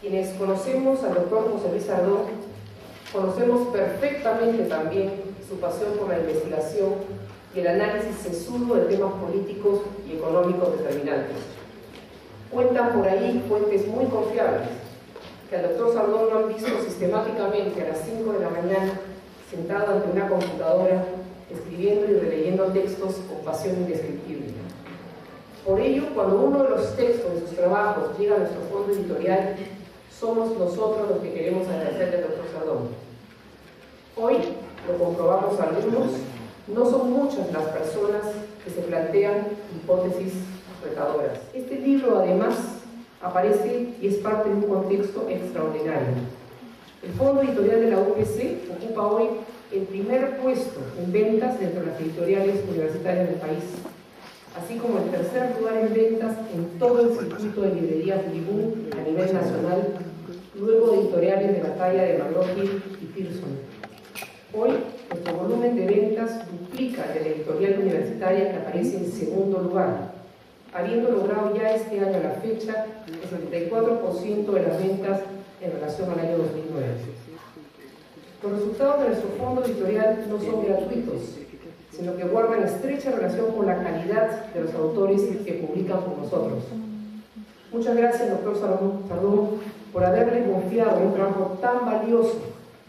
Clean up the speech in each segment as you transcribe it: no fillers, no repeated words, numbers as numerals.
Quienes conocemos al doctor José Luis Sardón, conocemos perfectamente también su pasión por la investigación y el análisis sesudo de temas políticos y económicos determinantes. Cuentan por ahí fuentes muy confiables que al doctor Sardón lo han visto sistemáticamente a las 5 de la mañana sentado ante una computadora escribiendo y releyendo textos con pasión indescriptible. Por ello, cuando uno de los textos de sus trabajos llega a nuestro fondo editorial, somos nosotros los que queremos agradecerle al doctor Sardón. Hoy, lo comprobamos algunos, no son muchas las personas que se plantean hipótesis retadoras. Este libro, además, aparece y es parte de un contexto extraordinario. El fondo editorial de la UPC ocupa hoy el primer puesto en ventas dentro de las editoriales universitarias del país, así como el tercer lugar en ventas en todo el circuito de librerías Libú a nivel nacional, luego de editoriales de la talla de McGraw-Hill y Pearson. Hoy, nuestro volumen de ventas duplica el de la editorial universitaria que aparece en segundo lugar, habiendo logrado ya este año a la fecha el 74% de las ventas en relación al año 2009. Los resultados de nuestro fondo editorial no son gratuitos, sino que guardan estrecha relación con la calidad de los autores que publican con nosotros. Muchas gracias, doctor Sardón, por haberle confiado un trabajo tan valioso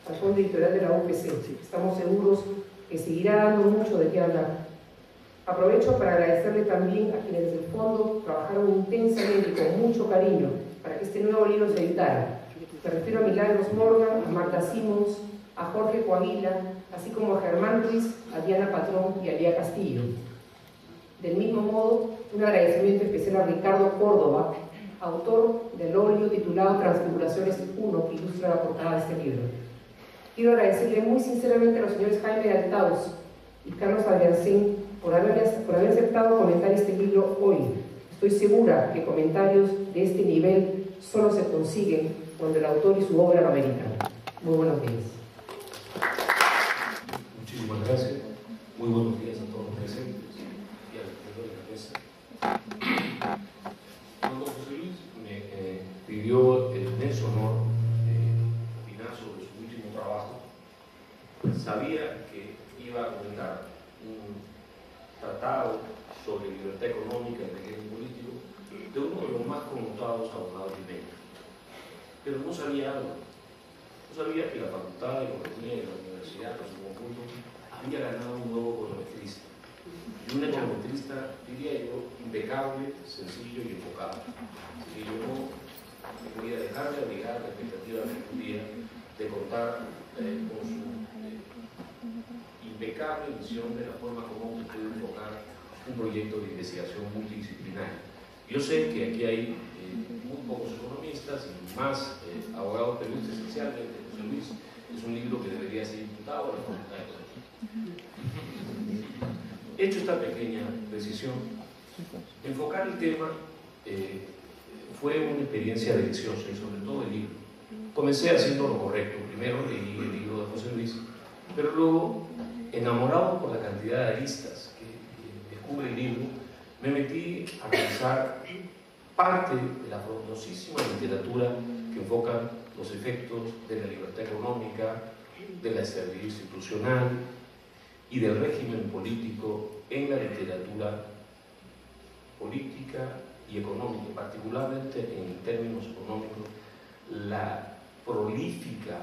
al fondo editorial de la UPC. Estamos seguros que seguirá dando mucho de qué hablar. Aprovecho para agradecerle también a quienes desde el fondo trabajaron intensamente y con mucho cariño para que este nuevo libro se editara. Me refiero a Milagros Morgan, a Marta Simons, a Jorge Coaguila, así como a Germán Ruiz, a Diana Patrón y a Lía Castillo. Del mismo modo, un agradecimiento especial a Ricardo Córdoba, autor del óleo titulado Transfiguraciones 1, que ilustra la portada de este libro. Quiero agradecerle muy sinceramente a los señores Jaime de Altaus y Carlos Albiancén por haber aceptado comentar este libro hoy. Estoy segura que comentarios de este nivel solo se consiguen cuando el autor y su obra lo ameritan. Muy buenos días. Muchísimas gracias. Muy buenos días a todos los presentes y al director de la mesa. Cuando José Luis me pidió el inmenso honor de opinar sobre su último trabajo, sabía que iba a comentar un tratado sobre libertad económica y régimen político de uno de los más connotados abogados limeños. Pero no sabía algo. No sabía que la Facultad de Economía de la Universidad en su conjunto había ganado un nuevo econometrista. Y un econometrista, diría yo, impecable, sencillo y enfocado. Así que yo no voy a dejar de abrigar la expectativa de un día de contar con su impecable visión de la forma como se puede enfocar un proyecto de investigación multidisciplinaria. Yo sé que aquí hay muy pocos economistas y más abogados, pero esencialmente José Luis es un libro que debería ser imputado a la Facultad de Economía. Hecho esta pequeña precisión, enfocar el tema fue una experiencia deliciosa y sobre todo el libro. Comencé haciendo lo correcto. Primero leí el libro de José Luis, pero luego, enamorado por la cantidad de aristas que descubre el libro, me metí a revisar parte de la frondosísima literatura que enfoca los efectos de la libertad económica, de la estabilidad institucional y del régimen político en la literatura política y económica, particularmente en términos económicos, la prolífica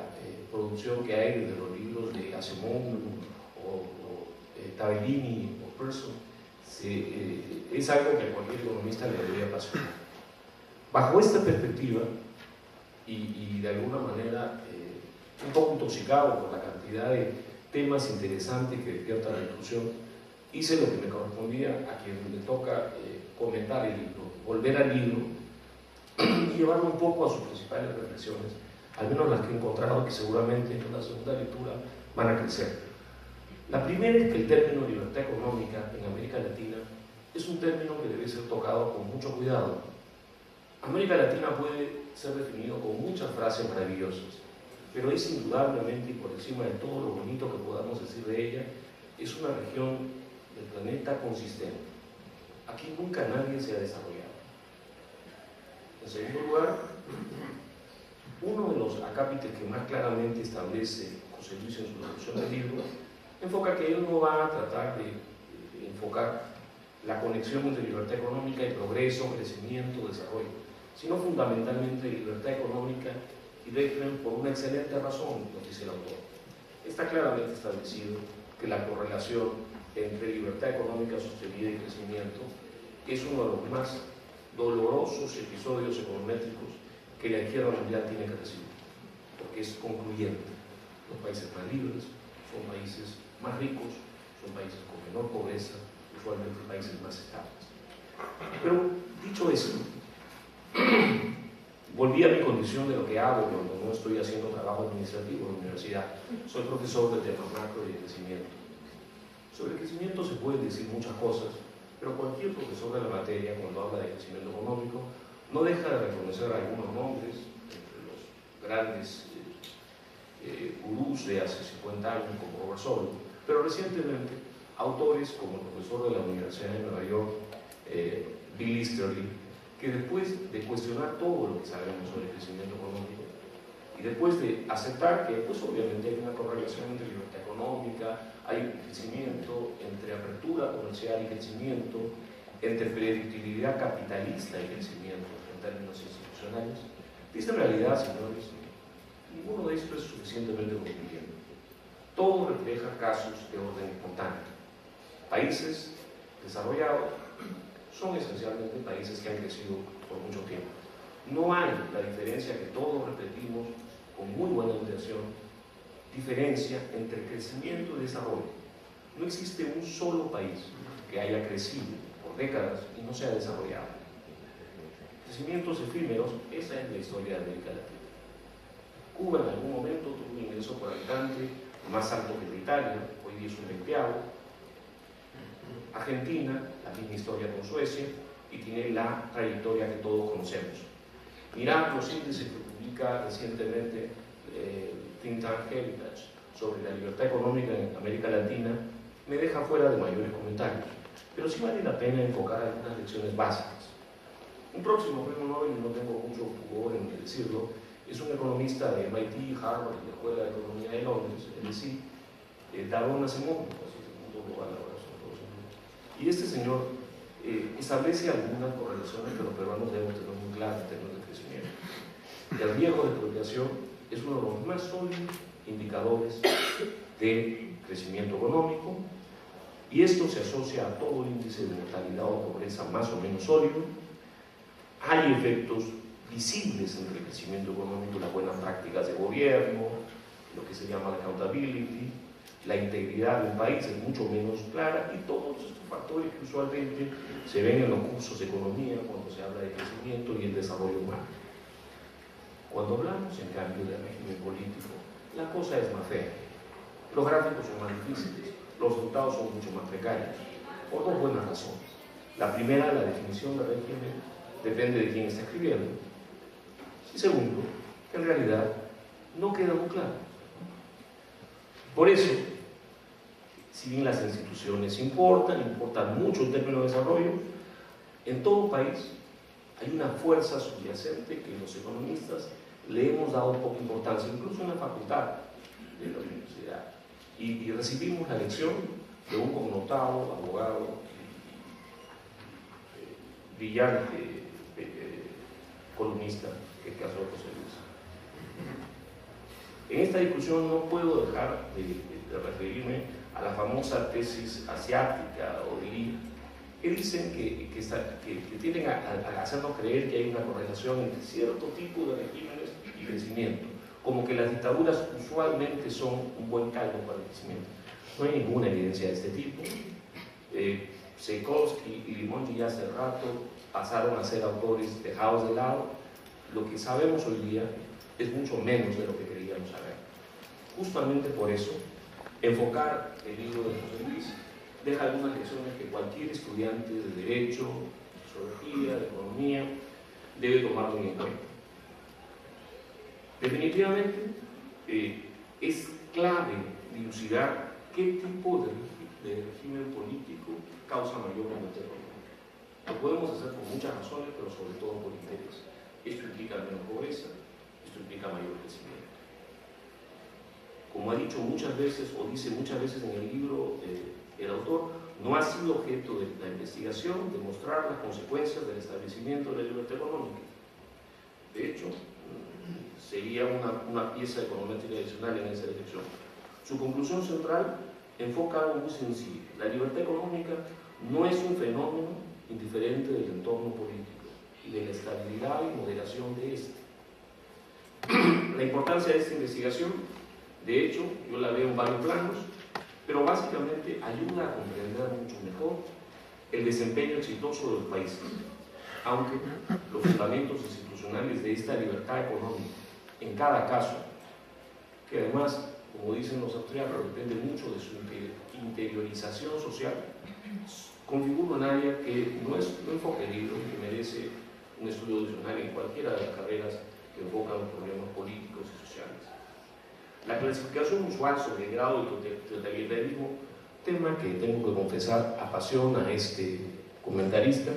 producción que hay desde los libros de Asimov o Tabellini o Pearson es algo que a cualquier economista le debería apasionar. Bajo esta perspectiva, y de alguna manera un poco intoxicado por la cantidad de temas interesantes que despierta la discusión, hice lo que me correspondía a quien le toca comentar el libro, volver al libro y llevarlo un poco a sus principales reflexiones, al menos las que he encontrado que seguramente en una segunda lectura van a crecer. La primera es que el término libertad económica en América Latina es un término que debe ser tocado con mucho cuidado. América Latina puede ser definido con muchas frases maravillosas, pero es indudablemente y por encima de todo lo bonito que podamos decir de ella, es una región del planeta consistente. Aquí nunca nadie se ha desarrollado. En segundo lugar, Uno de los acápites que más claramente establece José Luis en su introducción del libro enfoca que él no va a tratar de enfocar la conexión entre libertad económica y progreso, crecimiento, desarrollo, sino fundamentalmente libertad económica y Beckman por una excelente razón, nos dice el autor. Está claramente establecido que la correlación entre libertad económica sostenida y crecimiento es uno de los más dolorosos episodios econométricos que la izquierda mundial tiene que recibir, porque es concluyente. Los países más libres son países más ricos, son países con menor pobreza, usualmente países más estables. Pero, dicho esto, volví a mi condición de lo que hago cuando no estoy haciendo trabajo administrativo en la universidad. Soy profesor de temas macro y de crecimiento. Sobre crecimiento se pueden decir muchas cosas, pero cualquier profesor de la materia, cuando habla de crecimiento económico, no deja de reconocer algunos nombres, entre los grandes gurús de hace 50 años, como Robert Solow, pero recientemente autores como el profesor de la Universidad de Nueva York, Bill Easterly, que después de cuestionar todo lo que sabemos sobre el crecimiento económico y después de aceptar que pues obviamente hay una correlación entre libertad económica, hay un crecimiento entre apertura comercial y crecimiento, entre predictibilidad capitalista y crecimiento en términos institucionales, dice en realidad, señores, ninguno de estos es suficientemente concluyente. Todo refleja casos de orden espontáneo. Países desarrollados son esencialmente países que han crecido por mucho tiempo. No hay la diferencia que todos repetimos con muy buena intención, diferencia entre crecimiento y desarrollo. No existe un solo país que haya crecido por décadas y no se ha desarrollado. Crecimientos efímeros, esa es la historia de América Latina. Cuba en algún momento tuvo un ingreso por habitante más alto que el de Italia, hoy día es un 20º. Argentina, la misma historia con Suecia, y tiene la trayectoria que todos conocemos. Mirar los índices que publica recientemente Think Tank Heritage sobre la libertad económica en América Latina me deja fuera de mayores comentarios, pero sí vale la pena enfocar algunas lecciones básicas. Un próximo premio Nobel, no tengo mucho pudor en decirlo, es un economista de MIT, Harvard y la Escuela de Economía de Londres, es decir, Daron Acemoglu, así es el mundo global ahora, son todos en mundo. Y este señor establece algunas correlaciones que los peruanos debemos tener muy claras en términos de crecimiento. El riesgo de expropiación es uno de los más sólidos indicadores de crecimiento económico, y esto se asocia a todo índice de mortalidad o pobreza más o menos sólido. Hay efectos visibles entre el crecimiento económico y las buenas prácticas de gobierno, lo que se llama la accountability, la integridad de un país es mucho menos clara, y todos estos factores que usualmente se ven en los cursos de economía cuando se habla de crecimiento y el desarrollo humano. Cuando hablamos, en cambio, del régimen político, la cosa es más fea. Los gráficos son más difíciles, los resultados son mucho más precarios, por dos buenas razones. La primera, la definición de régimen depende de quién está escribiendo. Y segundo, que en realidad no queda muy claro. Por eso, si bien las instituciones importan mucho en términos de desarrollo, en todo país hay una fuerza subyacente que los economistas le hemos dado poca importancia, incluso en la facultad de la universidad. Y recibimos la lección de un connotado, abogado, brillante columnista, que es Carlos José Luis. En esta discusión no puedo dejar de referirme a la famosa tesis asiática o de Lee, que dicen que tienden a hacernos creer que hay una correlación entre cierto tipo de regímenes y crecimiento, como que las dictaduras usualmente son un buen caldo para el crecimiento. No hay ninguna evidencia de este tipo. Seikorsky y Limongi ya hace rato pasaron a ser autores dejados de lado. Lo que sabemos hoy día es mucho menos de lo que creíamos saber. Justamente por eso, enfocar el libro de José Luis deja algunas lecciones que cualquier estudiante de Derecho, de Sociología, de Economía, debe tomar muy en cuenta. Definitivamente, es clave dilucidar qué tipo de régimen político causa mayor aumento económico. Lo podemos hacer por muchas razones, pero sobre todo por interés. Esto implica menos pobreza, esto esto implica mayor crecimiento. Como ha dicho muchas veces, o dice muchas veces en el libro el autor, no ha sido objeto de la investigación demostrar las consecuencias del establecimiento de la libertad económica. De hecho, sería una pieza econométrica adicional en esa dirección. Su conclusión central enfoca algo muy sencillo. La libertad económica no es un fenómeno indiferente del entorno político y de la estabilidad y moderación de este. La importancia de esta investigación, de hecho, yo la veo en varios planos, pero básicamente ayuda a comprender mucho mejor el desempeño exitoso de los países, aunque los fundamentos institucionales de esta libertad económica, en cada caso, que además, como dicen los austriacos, depende mucho de su interiorización social, configura un área que no es un enfoque libre, que merece un estudio adicional en cualquiera de las carreras que enfocan los problemas políticos y sociales. La clasificación usual sobre el grado de totalitarismo, tema que tengo que confesar apasiona a este comentarista,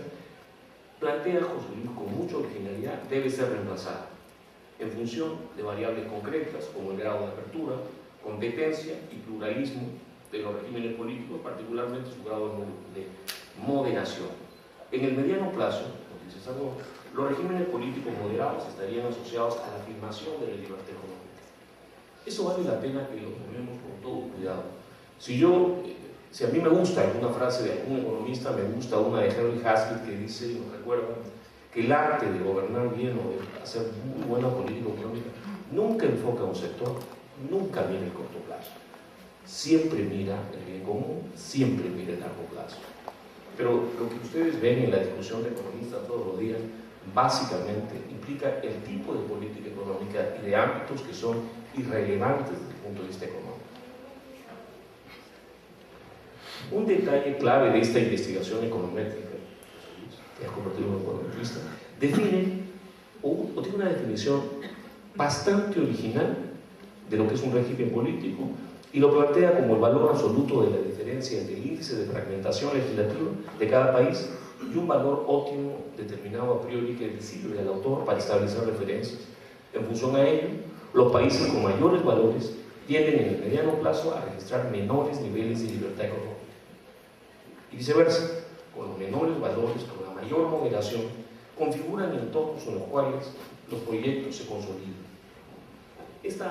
plantea José Luis con mucha originalidad, debe ser reemplazada en función de variables concretas como el grado de apertura, competencia y pluralismo de los regímenes políticos, particularmente su grado de moderación. En el mediano plazo, como dice Salvador, los regímenes políticos moderados estarían asociados a la afirmación de la libertad económica. Eso vale la pena que lo tomemos con todo cuidado. Si a mí me gusta alguna frase de algún economista, me gusta una de Henry Hazlitt que dice, y nos recuerda, que el arte de gobernar bien o de hacer muy buena política económica nunca enfoca a un sector, nunca mira el corto plazo. Siempre mira el bien común, siempre mira el largo plazo. Pero lo que ustedes ven en la discusión de economistas todos los días, básicamente implica el tipo de política económica y de ámbitos que son irrelevantes desde el punto de vista económico. Un detalle clave de esta investigación econométrica, que ha convertido en un economista, define o tiene una definición bastante original de lo que es un régimen político y lo plantea como el valor absoluto de la diferencia entre el índice de fragmentación legislativa de cada país y un valor óptimo determinado a priori que le sirve al autor para establecer referencias. En función a ello, los países con mayores valores tienden en el mediano plazo a registrar menores niveles de libertad económica. Y viceversa, con los menores valores, con la mayor moderación, configuran entornos en los cuales los proyectos se consolidan. Este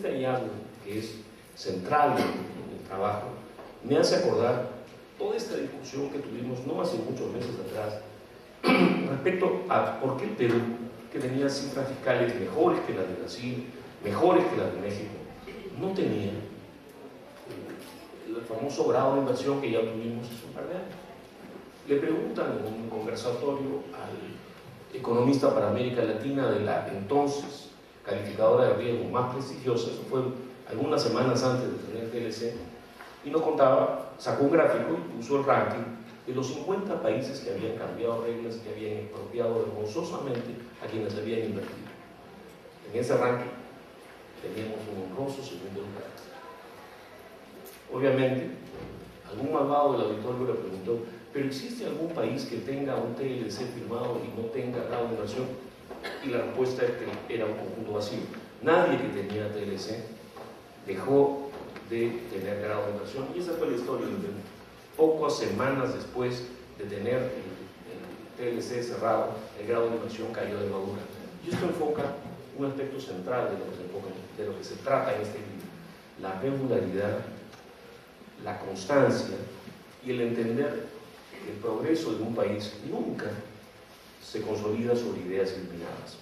hallazgo, que es central en el trabajo, me hace acordar toda esta discusión que tuvimos no hace muchos meses atrás respecto a por qué el Perú, que tenía cifras fiscales mejores que las de Brasil, mejores que las de México, no tenía el famoso grado de inversión que ya tuvimos hace un par de años. Le preguntan en un conversatorio al economista para América Latina de la entonces calificadora de riesgo más prestigiosa, eso fue algunas semanas antes de tener TLC, y nos contaba, sacó un gráfico y puso el ranking de los 50 países que habían cambiado reglas, que habían expropiado vergonzosamente a quienes habían invertido. En ese ranking teníamos un honroso segundo lugar. Obviamente, algún malvado del auditorio le preguntó, ¿pero existe algún país que tenga un TLC firmado y no tenga grado de inversión? Y la respuesta es que era un conjunto vacío. Nadie que tenía TLC dejó de tener grado de inversión, y esa fue la historia del Perú. Pocas semanas después de tener el TLC cerrado, el grado de inversión cayó de madura. Y esto enfoca un aspecto central de lo que se trata en este libro: la regularidad, la constancia y el entender que el progreso de un país nunca se consolida sobre ideas iluminadas.